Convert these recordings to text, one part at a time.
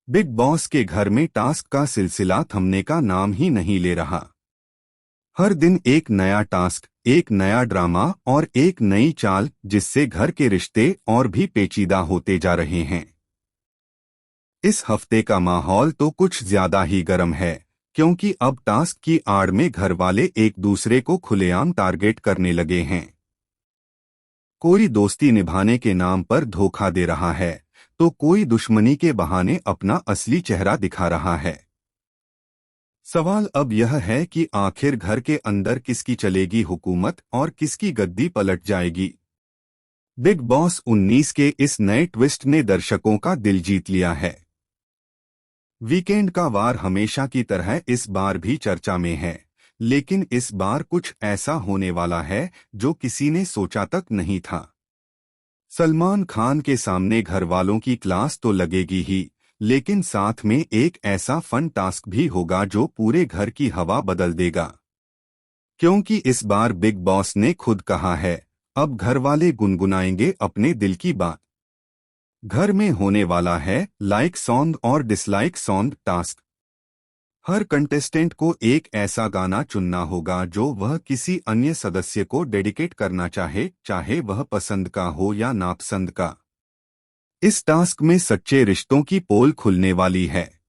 Big boss के घर में टास्क का सिलसिला थमने का नाम ही नहीं ले रहा। हर दिन एक नया टास्क, एक नया ड्रामा और एक नई चाल, जिससे घर के रिश्ते और भी पेचीदा होते जा रहे हैं। इस हफ्ते का माहौल तो कुछ ज्यादा ही गर्म है, क्योंकि अब टास्क की आड़ में घर वाले एक दूसरे को खुलेआम टारगेट करने लगे हैं। कोई दोस्ती निभाने के नाम पर धोखा दे रहा है, तो कोई दुश्मनी के बहाने अपना असली चेहरा दिखा रहा है। सवाल अब यह है कि आखिर घर के अंदर किसकी चलेगी हुकूमत और किसकी गद्दी पलट जाएगी। बिग बॉस 19 के इस नए ट्विस्ट ने दर्शकों का दिल जीत लिया है। वीकेंड का वार हमेशा की तरह इस बार भी चर्चा में है, लेकिन इस बार कुछ ऐसा होने वाला है जो किसी ने सोचा तक नहीं था। सलमान खान के सामने घर वालों की क्लास तो लगेगी ही, लेकिन साथ में एक ऐसा फन टास्क भी होगा जो पूरे घर की हवा बदल देगा। क्योंकि इस बार बिग बॉस ने खुद कहा है, अब घर वाले गुनगुनाएंगे अपने दिल की बात। घर में होने वाला है लाइक सॉन्ग और डिसलाइक सॉन्ग टास्क। हर कंटेस्टेंट को एक ऐसा गाना चुनना होगा जो वह किसी अन्य सदस्य को डेडिकेट करना चाहे, चाहे वह पसंद का हो या नापसंद का। इस टास्क में सच्चे रिश्तों की पोल खुलने वाली है।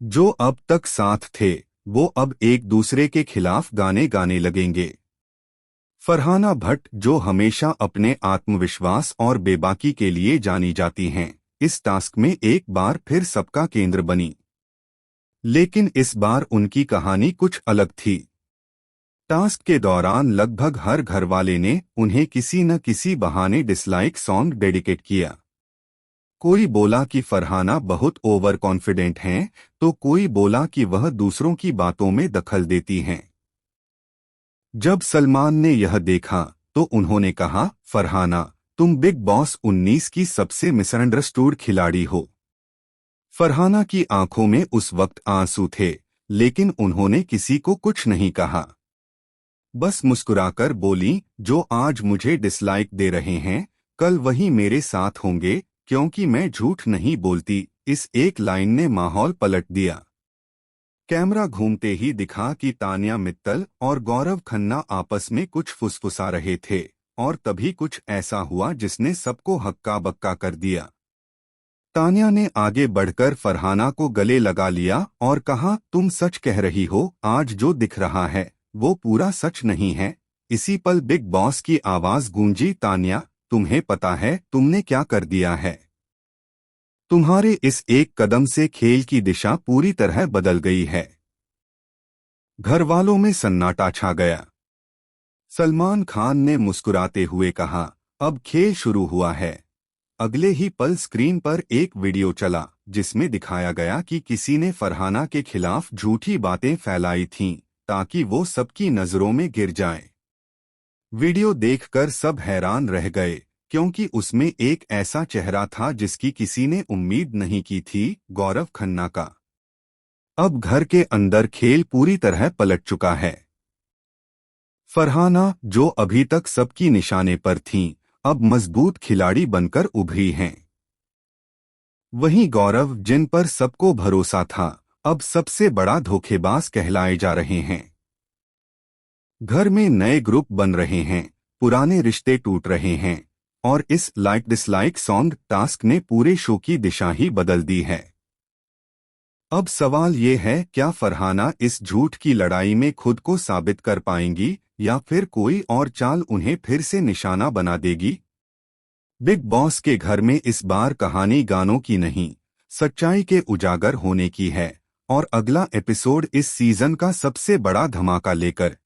जो अब तक साथ थे, वो अब एक दूसरे के खिलाफ गाने गाने लगेंगे। फरहाना भट्ट, जो हमेशा अपने आत्मविश्वास और बेबाकी के लिए जानी जाती हैं, इस टास्क में एक बार फिर सबका केंद्र बनी। लेकिन इस बार उनकी कहानी कुछ अलग थी। टास्क के दौरान लगभग हर घरवाले ने उन्हें किसी न किसी बहाने डिसलाइक सॉन्ग डेडिकेट किया। कोई बोला कि फरहाना बहुत ओवर कॉन्फिडेंट हैं, तो कोई बोला कि वह दूसरों की बातों में दखल देती हैं। जब सलमान ने यह देखा, तो उन्होंने कहा, फरहाना, तुम बिग बॉस 19 की सबसे मिसअंडरस्टूड खिलाड़ी हो। फरहाना की आंखों में उस वक्त आंसू थे, लेकिन उन्होंने किसी को कुछ नहीं कहा। बस मुस्कुराकर बोली, जो आज मुझे डिसलाइक दे रहे हैं, कल वही मेरे साथ होंगे, क्योंकि मैं झूठ नहीं बोलती। इस एक लाइन ने माहौल पलट दिया। कैमरा घूमते ही दिखा कि तान्या मित्तल और गौरव खन्ना आपस में कुछ फुसफुसा रहे थे, और तभी कुछ ऐसा हुआ जिसने सबको हक्का बक्का कर दिया। तान्या ने आगे बढ़कर फरहाना को गले लगा लिया और कहा, तुम सच कह रही हो, आज जो दिख रहा है वो पूरा सच नहीं है। इसी पल बिग बॉस की आवाज गूंजी, तान्या, तुम्हें पता है तुमने क्या कर दिया है? तुम्हारे इस एक कदम से खेल की दिशा पूरी तरह बदल गई है। घरवालों में सन्नाटा छा गया। सलमान खान ने मुस्कुराते हुए कहा, अब खेल शुरू हुआ है। अगले ही पल स्क्रीन पर एक वीडियो चला, जिसमें दिखाया गया कि किसी ने फरहाना के खिलाफ झूठी बातें फैलाई थीं, ताकि वो सबकी नजरों में गिर जाए। वीडियो देखकर सब हैरान रह गए, क्योंकि उसमें एक ऐसा चेहरा था जिसकी किसी ने उम्मीद नहीं की थी, गौरव खन्ना का। अब घर के अंदर खेल पूरी तरह पलट चुका है। फरहाना, जो अभी तक सबकी निशाने पर थीं, अब मजबूत खिलाड़ी बनकर उभरी हैं। वहीं गौरव, जिन पर सबको भरोसा था, अब सबसे बड़ा धोखेबाज कहलाए जा रहे हैं। घर में नए ग्रुप बन रहे हैं, पुराने रिश्ते टूट रहे हैं, और इस लाइक डिसलाइक सॉन्ग टास्क ने पूरे शो की दिशा ही बदल दी है। अब सवाल ये है, क्या फरहाना इस झूठ की लड़ाई में खुद को साबित कर पाएंगी, या फिर कोई और चाल उन्हें फिर से निशाना बना देगी? बिग बॉस के घर में इस बार कहानी गानों की नहीं, सच्चाई के उजागर होने की है, और अगला एपिसोड इस सीजन का सबसे बड़ा धमाका लेकर